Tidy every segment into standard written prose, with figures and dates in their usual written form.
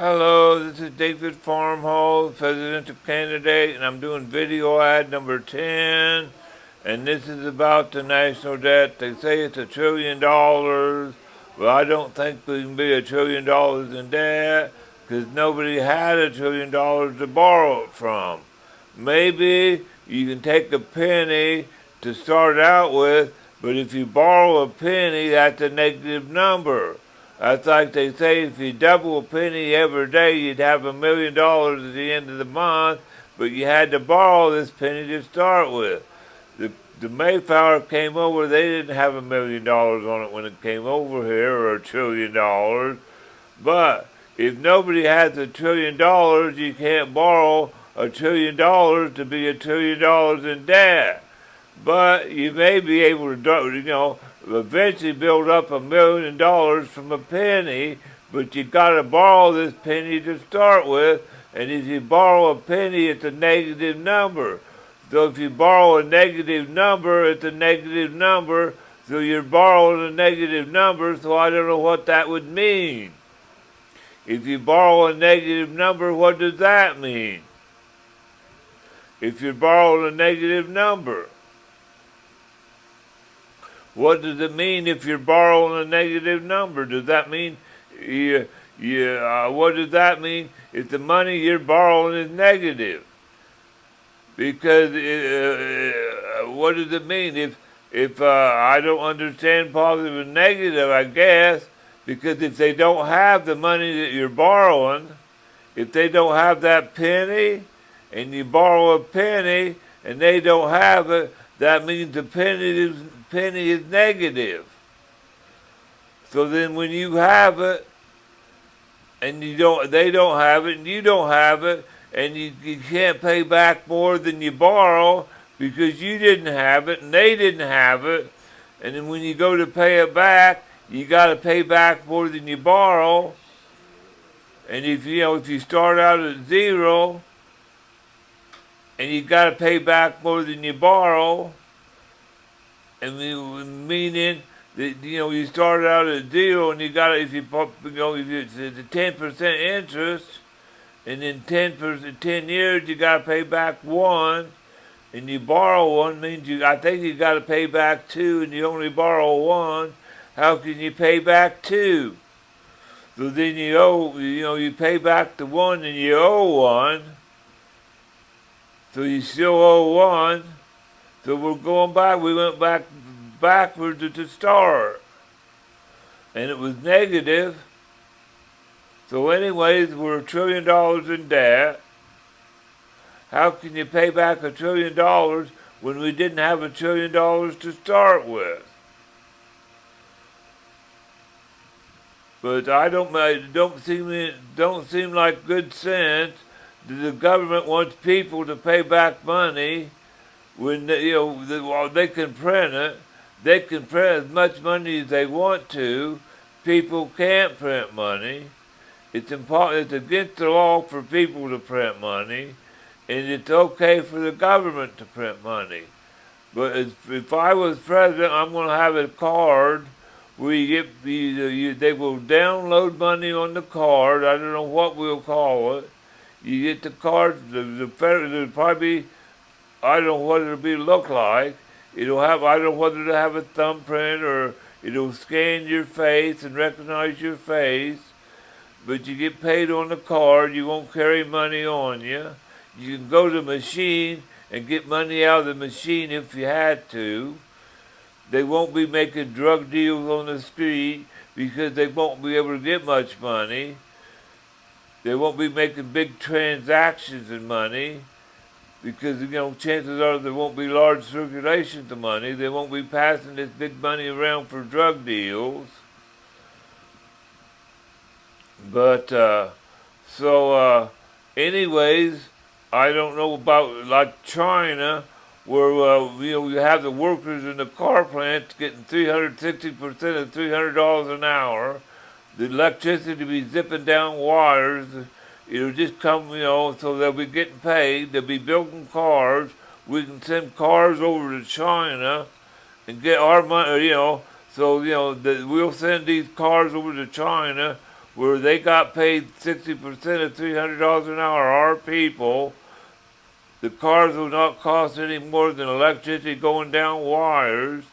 Hello, this is David Farmhole, presidential candidate, and I'm doing video ad number 10. And this is about the national debt. They say it's $1 trillion. Well, I don't think we can be $1 trillion in debt because nobody had $1 trillion to borrow it from. Maybe you can take a penny to start out with, but if you borrow a penny, that's a negative number. That's like they say if you double a penny every day, you'd have $1 million at the end of the month, but you had to borrow this penny to start with. The Mayflower came over, they didn't have $1 million on it when it came over here, or $1 trillion. But if nobody has $1 trillion, you can't borrow $1 trillion to be $1 trillion in debt. But you may be able to, eventually build up $1 million from a penny, but you got to borrow this penny to start with, and if you borrow a penny, it's a negative number. So if you borrow a negative number, it's a negative number, so you're borrowing a negative number, so I don't know what that would mean. If you borrow a negative number, what does that mean? If you're borrowing a negative number, what does it mean if you're borrowing a negative number? Does that mean what does that mean if the money you're borrowing is negative? Because what does it mean if I don't understand positive and negative? I guess because if they don't have the money that you're borrowing, if they don't have that penny, and you borrow a penny and they don't have it, that means the penny is negative. So then when you have it and they don't have it and you don't have it, and you can't pay back more than you borrow because you didn't have it and they didn't have it, and then when you go to pay it back, you got to pay back more than you borrow. And if you start out at zero and you got to pay back more than you borrow, and meaning that you started out at zero and you got if it's a 10% interest, and in 10 years you got to pay back 1, and you borrow 1 means I think you got to pay back 2, and you only borrow 1. How can you pay back 2? So then you pay back the 1 and you owe 1. So you still owe 1. So we're going back. We went backwards at the start, and it was negative. So anyways, we're $1 trillion in debt. How can you pay back $1 trillion when we didn't have $1 trillion to start with? But don't seem like good sense that the government wants people to pay back money when they can print it. They can print as much money as they want to. People can't print money. It's against the law for people to print money, and it's okay for the government to print money. But if I was president, I'm going to have a card where they will download money on the card. I don't know what we'll call it. You get the card. There'll probably I don't know what it'll look like. I don't know whether it'll have a thumbprint or it'll scan your face and recognize your face. But you get paid on the card. You won't carry money on you. You can go to the machine and get money out of the machine if you had to. They won't be making drug deals on the street because they won't be able to get much money. They won't be making big transactions in money because, chances are there won't be large circulations of money. They won't be passing this big money around for drug deals. But, anyways, I don't know about, like China, where, you have the workers in the car plants getting 360% of $300 an hour. The electricity be zipping down wires. It'll just come, so they'll be getting paid. They'll be building cars. We can send cars over to China and get our money, we'll send these cars over to China where they got paid 60% of $300 an hour. Our people, the cars will not cost any more than electricity going down wires.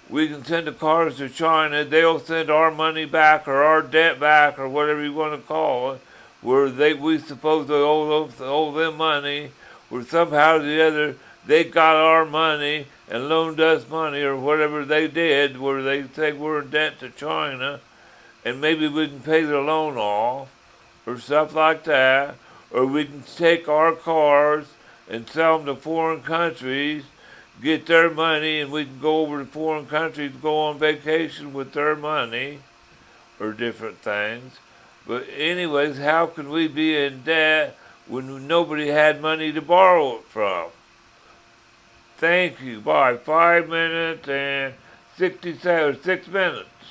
We can send the cars to China. They'll send our money back or our debt back or whatever you want to call it, where we suppose to owe them money, where somehow or the other they got our money and loaned us money or whatever they did, where they say we're in debt to China, and maybe we can pay the loan off or stuff like that, or we can take our cars and sell them to foreign countries, get their money, and we can go over to foreign countries, go on vacation with their money, or different things. But anyways, how can we be in debt when nobody had money to borrow it from? Thank you. Bye. 5 minutes and 6 minutes.